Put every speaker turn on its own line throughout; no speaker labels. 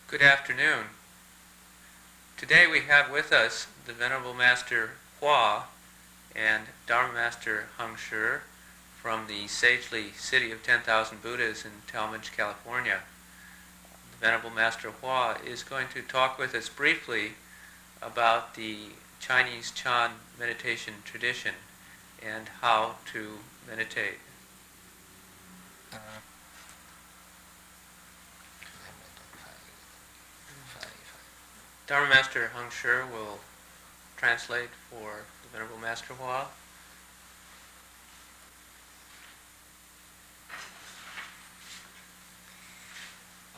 Good afternoon. Today we have with us the Venerable Master Hua and Dharma Master Heng Shi from the sagely city of 10,000 Buddhas in Talmadge, California. The Venerable Master Hua is going to talk with us briefly about the Chinese Chan meditation tradition and how to meditate. Dharma Master Heng Shi will translate for the Venerable Master Hua.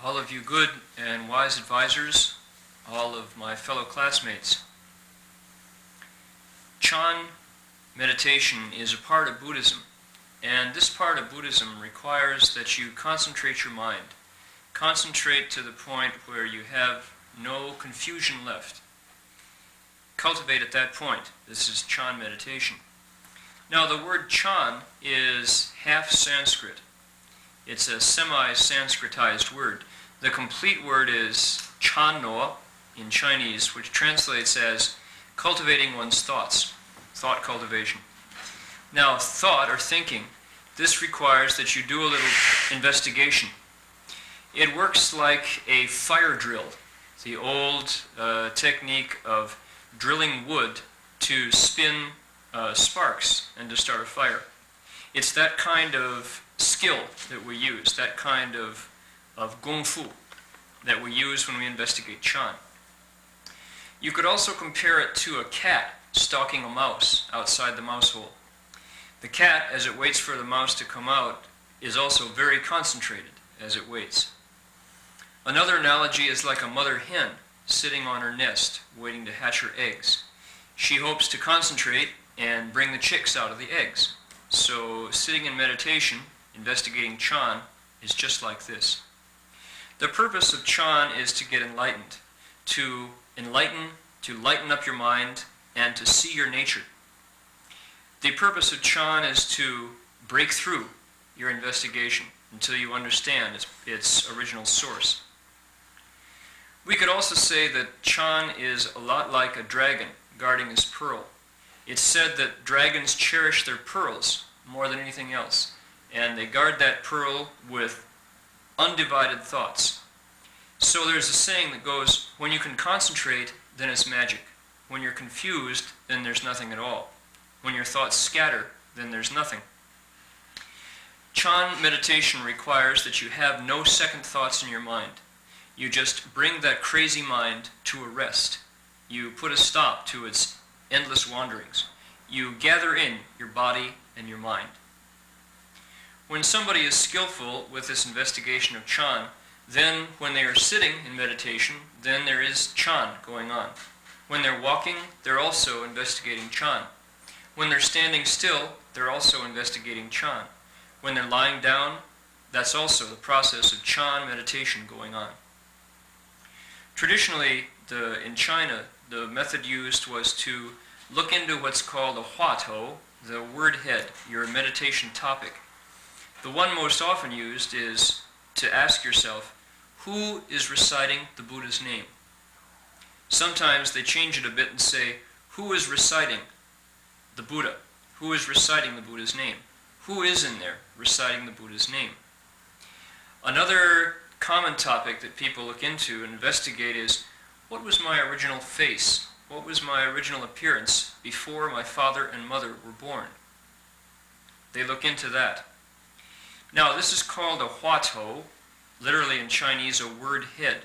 All of you good and wise advisors, all of my fellow classmates, Chan meditation is a part of Buddhism, and this part of Buddhism requires that you concentrate your mind. Concentrate to the point where you have no confusion left. Cultivate at that point. This is Chan meditation. Now the word Chan is half Sanskrit. It's a semi-Sanskritized word. The complete word is Channo in Chinese, which translates as cultivating one's thoughts, thought cultivation. Now thought or thinking, this requires that you do a little investigation. It works like a fire drill. The old technique of drilling wood to spin sparks and to start a fire. It's that kind of skill that we use, that kind of gong fu that we use when we investigate Chan. You could also compare it to a cat stalking a mouse outside the mouse hole. The cat, as it waits for the mouse to come out, is also very concentrated as it waits. Another analogy is like a mother hen sitting on her nest, waiting to hatch her eggs. She hopes to concentrate and bring the chicks out of the eggs. So sitting in meditation, investigating Chan, is just like this. The purpose of Chan is to get enlightened, to lighten up your mind, and to see your nature. The purpose of Chan is to break through your investigation until you understand its original source. We could also say that Chan is a lot like a dragon guarding his pearl. It's said that dragons cherish their pearls more than anything else, and they guard that pearl with undivided thoughts. So there's a saying that goes, when you can concentrate, then it's magic. When you're confused, then there's nothing at all. When your thoughts scatter, then there's nothing. Chan meditation requires that you have no second thoughts in your mind. You just bring that crazy mind to a rest. You put a stop to its endless wanderings. You gather in your body and your mind. When somebody is skillful with this investigation of Chan, then when they are sitting in meditation, then there is Chan going on. When they're walking, they're also investigating Chan. When they're standing still, they're also investigating Chan. When they're lying down, that's also the process of Chan meditation going on. Traditionally, in China, the method used was to look into what's called a huatou, the word head, your meditation topic. The one most often used is to ask yourself, who is reciting the Buddha's name? Sometimes they change it a bit and say, who is reciting the Buddha? Who is reciting the Buddha's name? Who is in there reciting the Buddha's name? Another common topic that people look into and investigate is, what was my original face? What was my original appearance before my father and mother were born? They look into that. Now this is called a huatou, literally in Chinese a word head.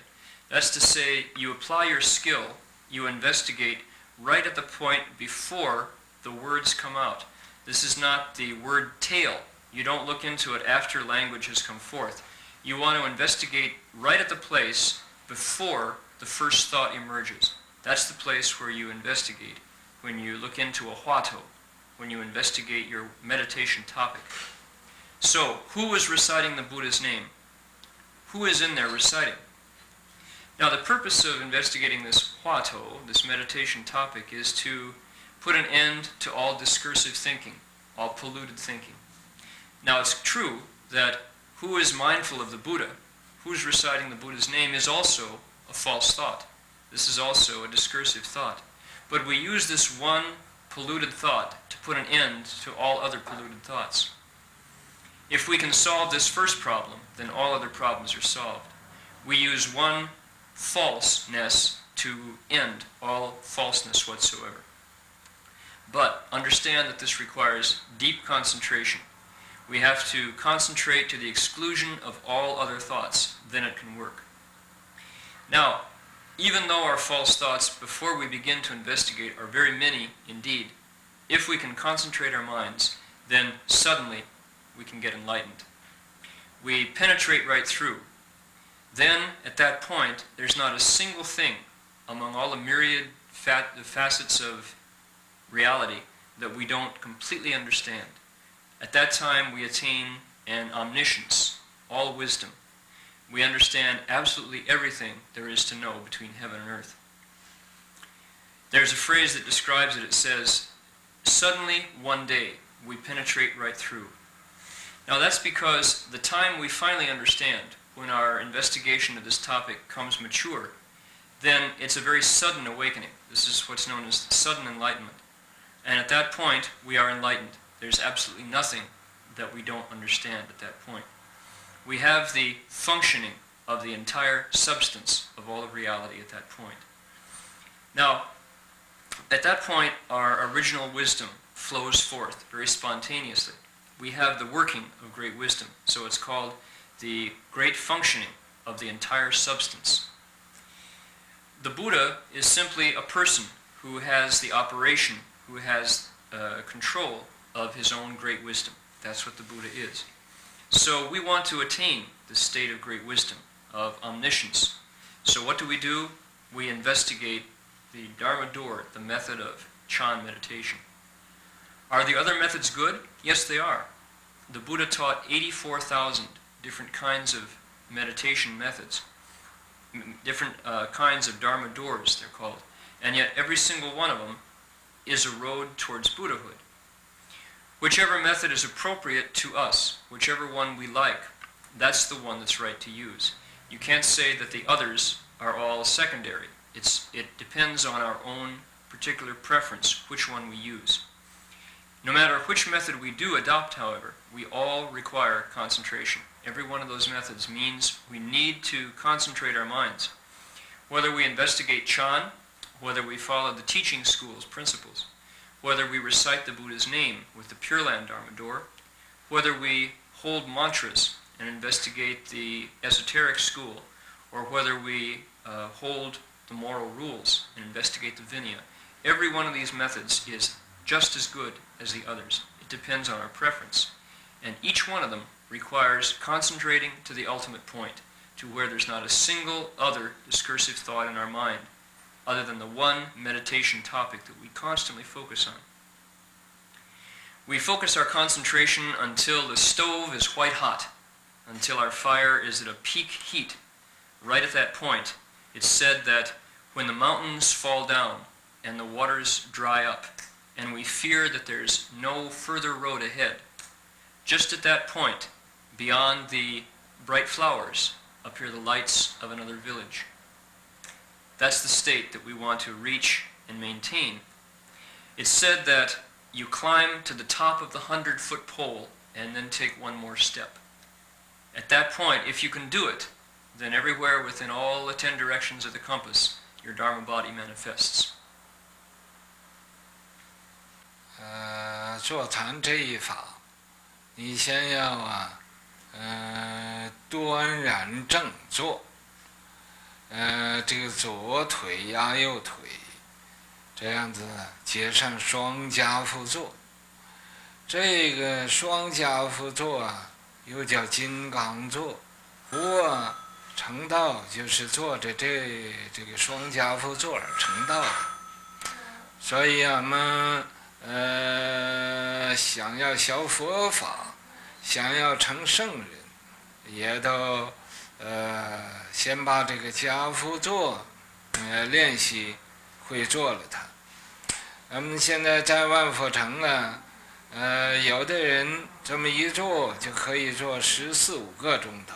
That's to say, you apply your skill, you investigate right at the point before the words come out. This is not the word tail. You don't look into it after language has come forth. You want to investigate right at the place before the first thought emerges. That's the place where you investigate, when you look into a huatou, when you investigate your meditation topic. So, who is reciting the Buddha's name? Who is in there reciting? Now the purpose of investigating this huatou, this meditation topic, is to put an end to all discursive thinking, all polluted thinking. Now it's true that who is mindful of the Buddha, who's reciting the Buddha's name, is also a false thought. This is also a discursive thought. But we use this one polluted thought to put an end to all other polluted thoughts. If we can solve this first problem, then all other problems are solved. We use one falseness to end all falseness whatsoever. But understand that this requires deep concentration. We have to concentrate to the exclusion of all other thoughts, then it can work. Now, even though our false thoughts before we begin to investigate are very many indeed, if we can concentrate our minds, then suddenly we can get enlightened. We penetrate right through. Then, at that point, there's not a single thing among all the myriad facets of reality that we don't completely understand. At that time, we attain an omniscience, all wisdom. We understand absolutely everything there is to know between heaven and earth. There's a phrase that describes it. It says, "Suddenly, one day, we penetrate right through." Now that's because the time we finally understand, when our investigation of this topic comes mature, then it's a very sudden awakening. This is what's known as sudden enlightenment. And at that point, we are enlightened. There's absolutely nothing that we don't understand at that point. We have the functioning of the entire substance of all of reality at that point. Now, at that point, our original wisdom flows forth very spontaneously. We have the working of great wisdom, so it's called the great functioning of the entire substance. The Buddha is simply a person who has the operation, who has control of his own great wisdom. That's what the Buddha is. So we want to attain the state of great wisdom, of omniscience. So what do? We investigate the Dharma door, the method of Chan meditation. Are the other methods good? Yes, they are. The Buddha taught 84,000 different kinds of meditation methods, different kinds of Dharma doors, they're called. And yet every single one of them is a road towards Buddhahood. Whichever method is appropriate to us, whichever one we like, that's the one that's right to use. You can't say that the others are all secondary. It depends on our own particular preference, which one we use. No matter which method we do adopt, however, we all require concentration. Every one of those methods means we need to concentrate our minds. Whether we investigate Chan, whether we follow the teaching school's principles, whether we recite the Buddha's name with the Pure Land Dharma door, whether we hold mantras and investigate the esoteric school, or whether we hold the moral rules and investigate the Vinaya, every one of these methods is just as good as the others. It depends on our preference. And each one of them requires concentrating to the ultimate point, to where there's not a single other discursive thought in our mind, other than the one meditation topic that we constantly focus on. We focus our concentration until the stove is white hot, until our fire is at a peak heat. Right at that point, it's said that when the mountains fall down and the waters dry up, and we fear that there's no further road ahead, just at that point, beyond the bright flowers, appear the lights of another village. That's the state that we want to reach and maintain. It's said that you climb to the top of the 100-foot pole and then take one more step. At that point, if you can do it, then everywhere within all the 10 directions of the compass, your Dharma body manifests.
坐禅这一法，你先要端然正坐，这个左腿压右腿，这样子结上双夹趺坐。这个双夹趺坐啊，又叫金刚坐。或成道就是坐着这个双夹趺坐而成道。所以俺们想要学佛法，想要成圣人，也都先把这个夹趺坐练习会做了它。咱们现在在万佛城呢，有的人这么一坐就可以坐14、15个钟头，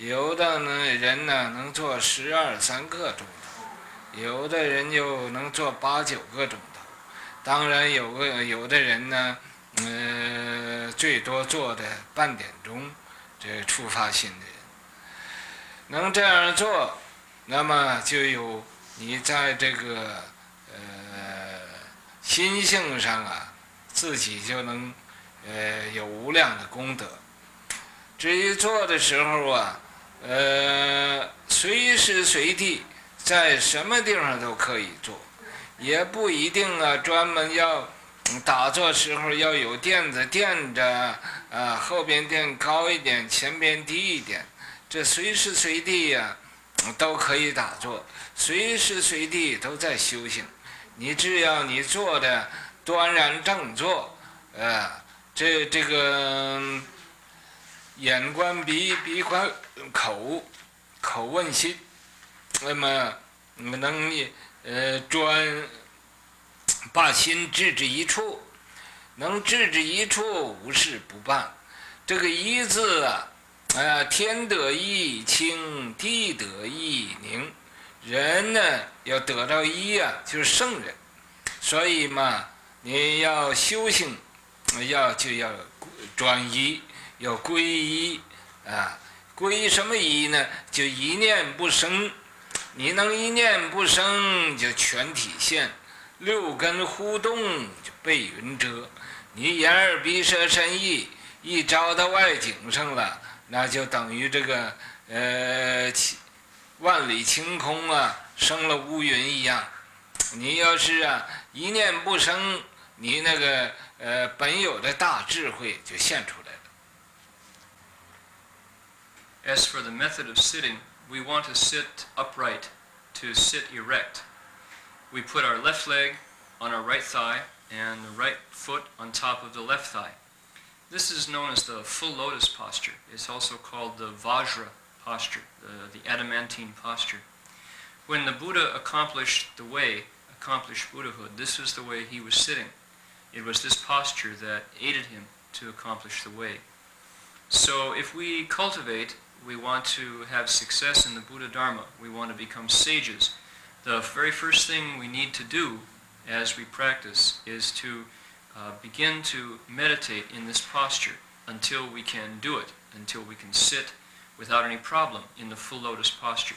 有的人呢能做12、13个钟头，有的人就能做8、9个钟头。当然有的人呢，最多做的半点钟，这触发心的人能这样做，那么就有你在这个心性上啊，自己就能有无量的功德。至于做的时候啊，随时随地在什么地方都可以做，也不一定啊专门要打坐时候要有垫子垫着，后边垫高一点，前边低一点，这随时随地呀都可以打坐，随时随地都在修行。你只要你做的端然正坐，这个眼观鼻，鼻观口，口问心，那么能把心置之一处，能置之一处，无事不办。这个一字啊，天得一清，地得一宁。人呢要得到一啊，就是圣人。所以嘛，你要修行，就要专一，要归一啊。归什么一呢？就一念不生。你能一念不生，就全体现。六根互动，就被云遮。你眼耳鼻舌身意一照到外景上了，那就等于这个万里晴空啊，生了乌云一样。你要是一念不生，你那个本有的大智慧就现出来了。
As for the method of sitting, we want to sit upright, to sit erect. We put our left leg on our right thigh and the right foot on top of the left thigh. This is known as the full lotus posture. It's also called the Vajra posture, the adamantine posture. When the Buddha accomplished the way, accomplished Buddhahood, this was the way he was sitting. It was this posture that aided him to accomplish the way. So if we cultivate, we want to have success in the Buddha Dharma, we want to become sages, the very first thing we need to do as we practice is to begin to meditate in this posture until we can do it, until we can sit without any problem in the full lotus posture.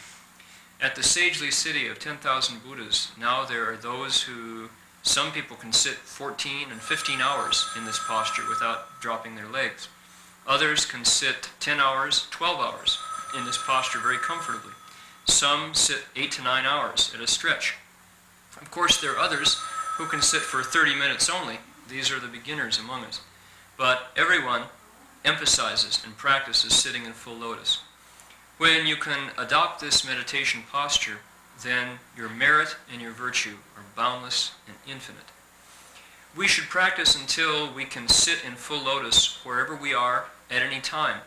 At the sagely city of 10,000 Buddhas, now there are those who, some people can sit 14 and 15 hours in this posture without dropping their legs. Others can sit 10 hours, 12 hours in this posture very comfortably. Some sit 8 to 9 hours at a stretch. Of course, there are others who can sit for 30 minutes only. These are the beginners among us. But everyone emphasizes and practices sitting in full lotus. When you can adopt this meditation posture, then your merit and your virtue are boundless and infinite. We should practice until we can sit in full lotus wherever we are at any time.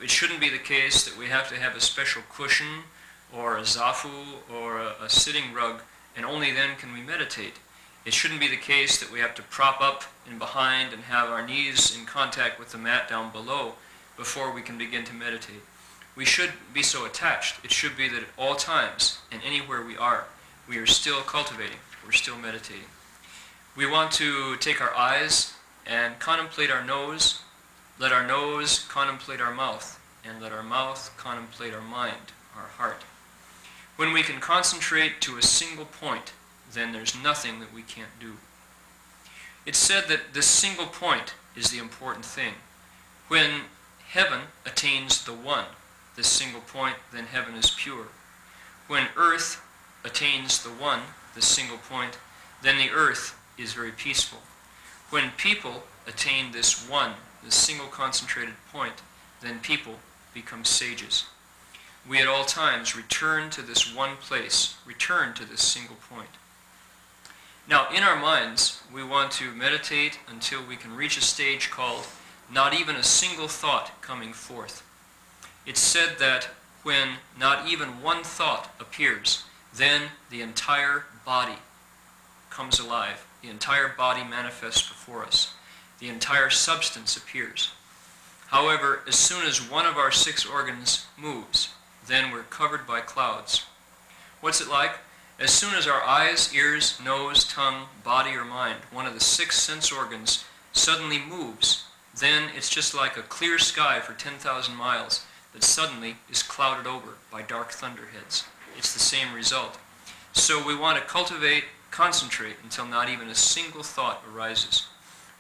It shouldn't be the case that we have to have a special cushion or a zafu or a sitting rug and only then can we meditate. It shouldn't be the case that we have to prop up in behind and have our knees in contact with the mat down below before we can begin to meditate. We should be so attached. It should be that at all times and anywhere we are still cultivating, we're still meditating. We want to take our eyes and contemplate our nose, let our nose contemplate our mouth, and let our mouth contemplate our mind, our heart. When we can concentrate to a single point, then there's nothing that we can't do. It's said that this single point is the important thing. When heaven attains the one, this single point, then heaven is pure. When earth attains the one, this single point, then the earth is very peaceful. When people attain this one, this single concentrated point, then people become sages. We at all times return to this one place, return to this single point. Now, in our minds, we want to meditate until we can reach a stage called not even a single thought coming forth. It's said that when not even one thought appears, then the entire body comes alive. The entire body manifests before us. The entire substance appears. However, as soon as one of our 6 organs moves, then we're covered by clouds. What's it like? As soon as our eyes, ears, nose, tongue, body, or mind, one of the 6 sense organs, suddenly moves, then it's just like a clear sky for 10,000 miles that suddenly is clouded over by dark thunderheads. It's the same result. So we want to cultivate, concentrate until not even a single thought arises.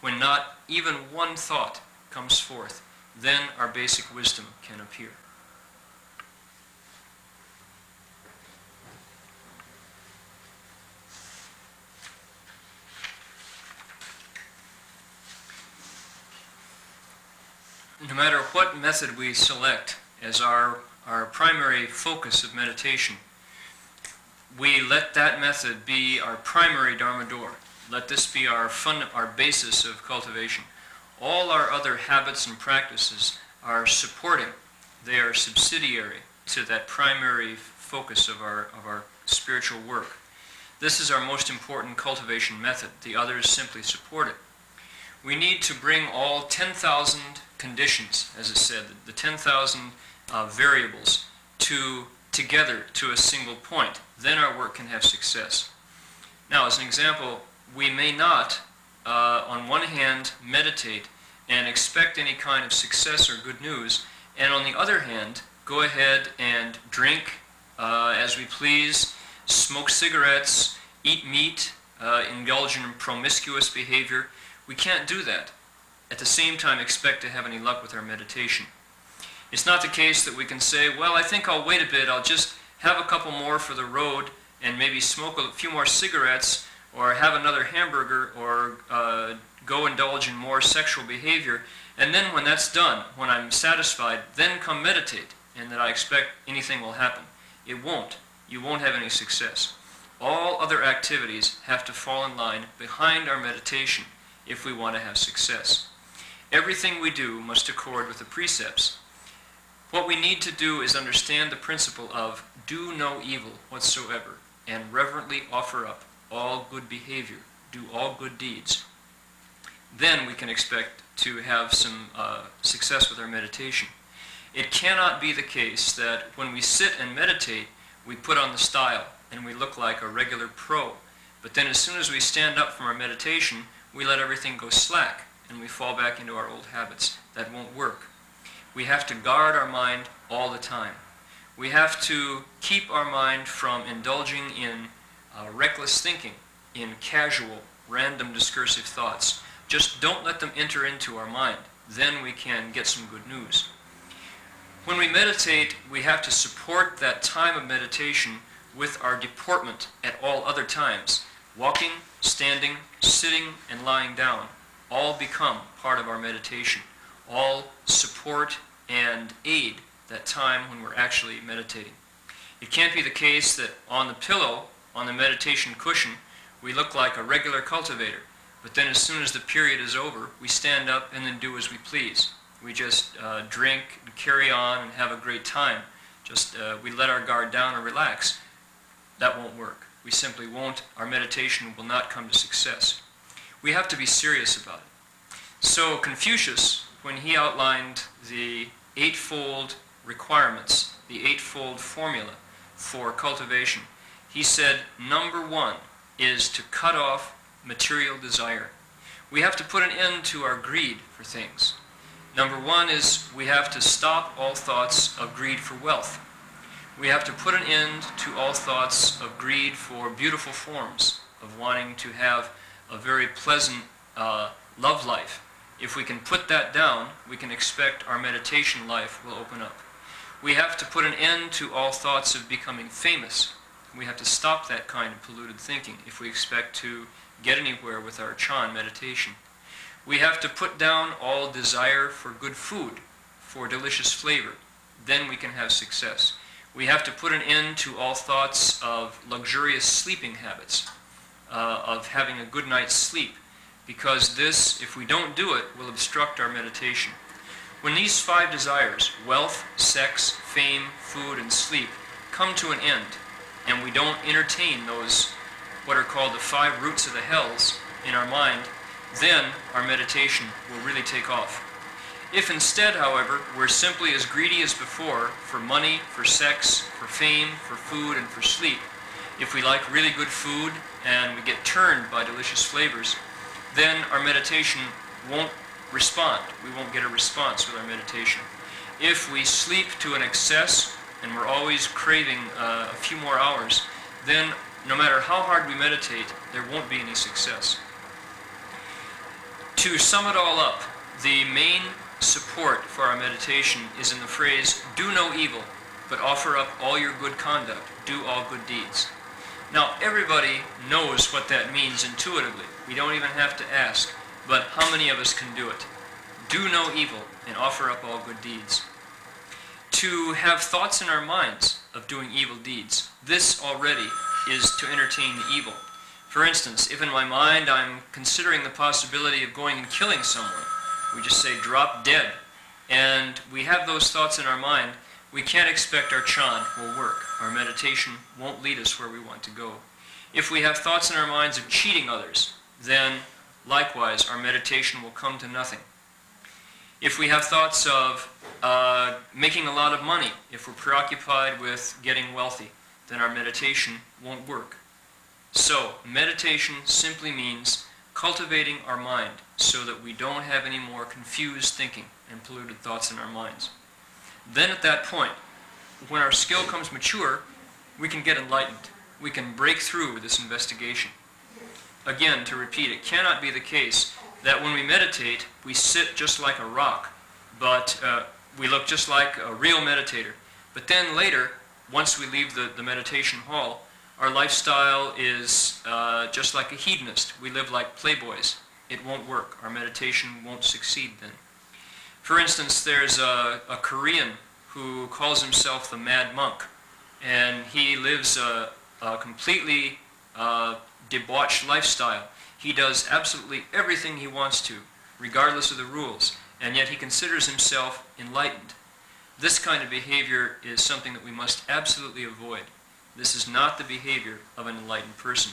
When not even one thought comes forth, then our basic wisdom can appear. No matter what method we select as our primary focus of meditation, we let that method be our primary Dharma door. Let this be our basis of cultivation. All our other habits and practices are supporting. They are subsidiary to that primary focus of our spiritual work. This is our most important cultivation method. The others simply support it. We need to bring all 10,000 conditions, as it said, the 10,000 variables together to a single point. Then our work can have success. Now, as an example, we may not, on one hand, meditate and expect any kind of success or good news, and on the other hand, go ahead and drink as we please, smoke cigarettes, eat meat, indulge in promiscuous behavior. We can't do that. At the same time, expect to have any luck with our meditation. It's not the case that we can say, well, I think I'll wait a bit, I'll just have a couple more for the road and maybe smoke a few more cigarettes or have another hamburger or go indulge in more sexual behavior, and then when that's done, when I'm satisfied, then come meditate, and that I expect anything will happen. It won't. You won't have any success. All other activities have to fall in line behind our meditation if we want to have success. Everything we do must accord with the precepts. What we need to do is understand the principle of do no evil whatsoever and reverently offer up all good behavior, do all good deeds. Then we can expect to have some success with our meditation. It cannot be the case that when we sit and meditate, we put on the style and we look like a regular pro. But then as soon as we stand up from our meditation, we let everything go slack and we fall back into our old habits. That won't work. We have to guard our mind all the time. We have to keep our mind from indulging in reckless thinking, in casual, random discursive thoughts. Just don't let them enter into our mind. Then we can get some good news. When we meditate, we have to support that time of meditation with our deportment at all other times. Walking, standing, sitting, and lying down all become part of our meditation. All support and aid that time when we're actually meditating. It can't be the case that on the pillow, on the meditation cushion, we look like a regular cultivator, but then as soon as the period is over, we stand up and then do as we please. We just drink and carry on and have a great time. We let our guard down and relax. That won't work. We simply won't. Our meditation will not come to success. We have to be serious about it. So Confucius, when he outlined the eightfold requirements, the eightfold formula for cultivation, he said, number 1 is to cut off material desire. We have to put an end to our greed for things. Number 1 is we have to stop all thoughts of greed for wealth. We have to put an end to all thoughts of greed for beautiful forms, of wanting to have a very pleasant love life. If we can put that down, we can expect our meditation life will open up. We have to put an end to all thoughts of becoming famous. We have to stop that kind of polluted thinking if we expect to get anywhere with our Chan meditation. We have to put down all desire for good food, for delicious flavor. Then we can have success. We have to put an end to all thoughts of luxurious sleeping habits, of having a good night's sleep, because this, if we don't do it, will obstruct our meditation. When these 5 desires, wealth, sex, fame, food, and sleep, come to an end, and we don't entertain those, what are called the 5 roots of the hells, in our mind, then our meditation will really take off. If instead, however, we're simply as greedy as before for money, for sex, for fame, for food, and for sleep, if we like really good food and we get turned by delicious flavors, then our meditation won't respond. We won't get a response with our meditation. If we sleep to an excess and we're always craving a few more hours, then no matter how hard we meditate, there won't be any success. To sum it all up, the main support for our meditation is in the phrase, do no evil, but offer up all your good conduct, do all good deeds. Now, everybody knows what that means intuitively. We don't even have to ask, but how many of us can do it? Do no evil and offer up all good deeds. To have thoughts in our minds of doing evil deeds, this already is to entertain the evil. For instance, if in my mind I'm considering the possibility of going and killing someone, we just say drop dead, and we have those thoughts in our mind, we can't expect our chan will work. Our meditation won't lead us where we want to go. If we have thoughts in our minds of cheating others, then likewise our meditation will come to nothing. If we have thoughts of making a lot of money, if we're preoccupied with getting wealthy, then our meditation won't work. So, meditation simply means cultivating our mind so that we don't have any more confused thinking and polluted thoughts in our minds. Then at that point, when our skill comes mature, we can get enlightened. We can break through this investigation. Again, to repeat, it cannot be the case that when we meditate, we sit just like a rock, but we look just like a real meditator. But then later, once we leave the meditation hall, our lifestyle is just like a hedonist. We live like playboys. It won't work. Our meditation won't succeed then. For instance, there's a Korean who calls himself the Mad Monk, and he lives a completely debauched lifestyle. He does absolutely everything he wants to, regardless of the rules, and yet he considers himself enlightened. This kind of behavior is something that we must absolutely avoid. This is not the behavior of an enlightened person.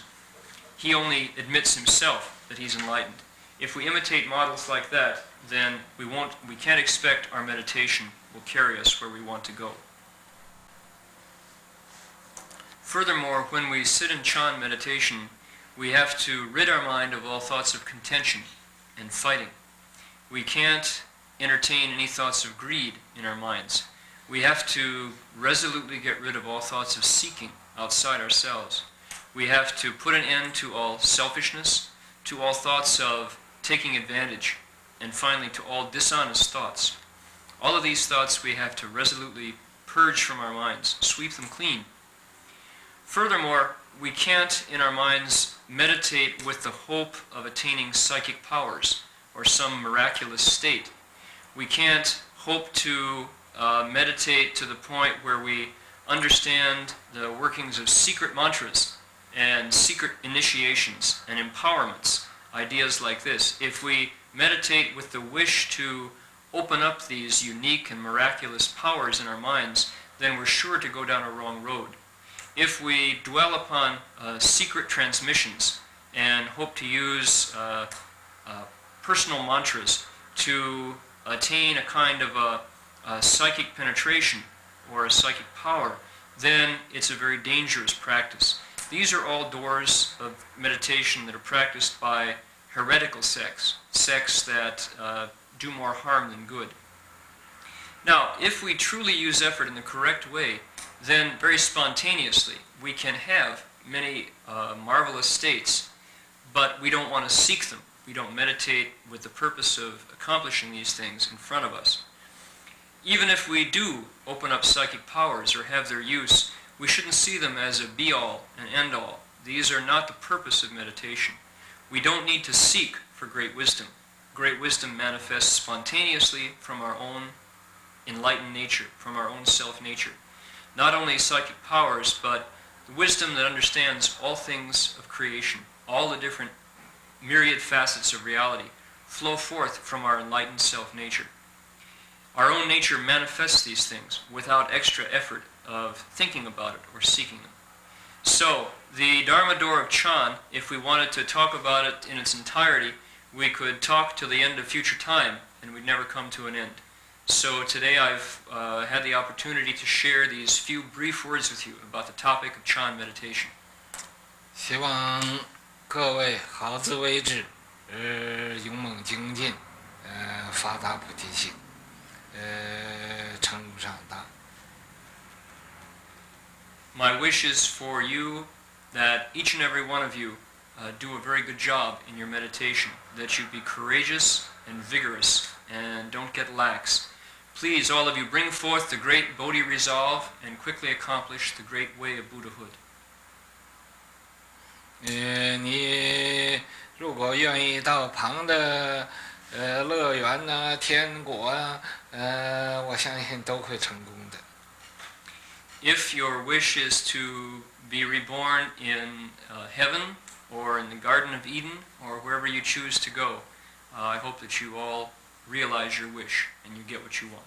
He only admits himself that he's enlightened. If we imitate models like that, then we can't expect our meditation will carry us where we want to go. Furthermore, when we sit in Chan meditation, we have to rid our mind of all thoughts of contention and fighting. We can't entertain any thoughts of greed in our minds. We have to resolutely get rid of all thoughts of seeking outside ourselves. We have to put an end to all selfishness, to all thoughts of taking advantage, and finally to all dishonest thoughts. All of these thoughts we have to resolutely purge from our minds, sweep them clean. Furthermore, we can't in our minds meditate with the hope of attaining psychic powers or some miraculous state. We can't hope to meditate to the point where we understand the workings of secret mantras and secret initiations and empowerments, ideas like this. If we meditate with the wish to open up these unique and miraculous powers in our minds, then we're sure to go down a wrong road. If we dwell upon secret transmissions and hope to use personal mantras to attain a kind of a psychic penetration or a psychic power, then it's a very dangerous practice. These are all doors of meditation that are practiced by heretical sects that do more harm than good. Now, if we truly use effort in the correct way, then very spontaneously we can have many marvelous states, but we don't want to seek them. We don't meditate with the purpose of accomplishing these things in front of us. Even if we do open up psychic powers or have their use, we shouldn't see them as a be-all and end-all. These are not the purpose of meditation. We don't need to seek for great wisdom. Great wisdom manifests spontaneously from our own enlightened nature, from our own self-nature. Not only psychic powers, but the wisdom that understands all things of creation, all the different myriad facets of reality, flow forth from our enlightened self-nature. Our own nature manifests these things without extra effort of thinking about it or seeking them. So, the Dharma door of Chan, if we wanted to talk about it in its entirety, we could talk till the end of future time, and we'd never come to an end. So today I've had the opportunity to share these few brief words with you about the topic of Chan meditation.
希望各位好自为之，勇猛精进，发大菩提心，成无上大。
My wish is for you that each and every one of you do a very good job in your meditation, that you be courageous and vigorous and don't get lax. Please, all of you, bring forth the great Bodhi resolve and quickly accomplish the great way of Buddhahood.
你如果愿意到旁的乐园呐、天国啊，我相信都会成功的。
If your wish is to be reborn in heaven or in the Garden of Eden or wherever you choose to go, I hope that you all realize your wish and you get what you want.